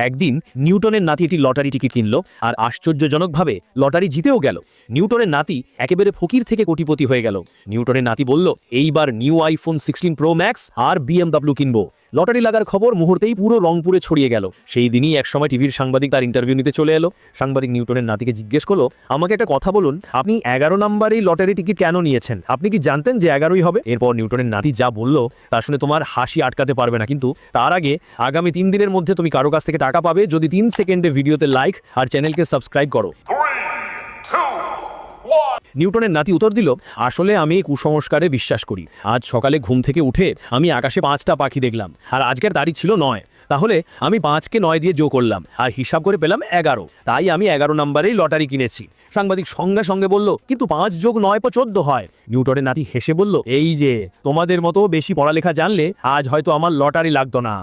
একদিন নিউটনের নাতি একটি লটারি টিকিট কিনল আর আশ্চর্যজনকভাবে লটারি জিতেও গেল। নিউটনের নাতি একেবারে ফকির থেকে কোটিপতি হয়ে গেল। নিউটনের নাতি বলল, এইবার নিউ আইফোন 16 প্রো ম্যাক্স আর BMW কিনবো। লটারি লাগার খবর মুহূর্তেই পুরো রংপুরে ছড়িয়ে গেল। সেই দিনই একসময় টিভির সাংবাদিক তার ইন্টারভিউ নিতে চলে এলো। সাংবাদিক নিউটনের নাতিকে জিজ্ঞেস করলো, আমাকে একটা কথা বলুন, আপনি 11 নম্বরেই লটারি টিকিট কেন নিয়েছেন? আপনি কি জানতেন যে 11ই হবে? এরপর নিউটনের নাতি যা বলল তা শুনে তোমার হাসি আটকাতে পারবে না। কিন্তু তার আগে আগামী 3 দিনের মধ্যে তুমি কারো কাছ থেকে টাকা পাবে যদি 3 সেকেন্ডে ভিডিওতে লাইক আর চ্যানেলকে সাবস্ক্রাইব করো। নিউটনের নাতি উত্তর দিল, আসলে আমি কুসংস্কারে বিশ্বাস করি। আজ সকালে ঘুম থেকে উঠে আমি আকাশে 5টা পাখি দেখলাম আর আজকের তারিখ ছিল 9। তাহলে আমি 5কে 9 দিয়ে যোগ করলাম আর হিসাব করে পেলাম 11। তাই আমি 11 নম্বরেই লটারি কিনেছি। সাংবাদিক সঙ্গে সঙ্গে বলল, কিন্তু 5 যোগ 9 = 14 হয়। নিউটনের নাতি হেসে বলল, এই যে তোমাদের মতো বেশি পড়ালেখা জানলে আজ হয়তো আমার লটারি লাগতো না।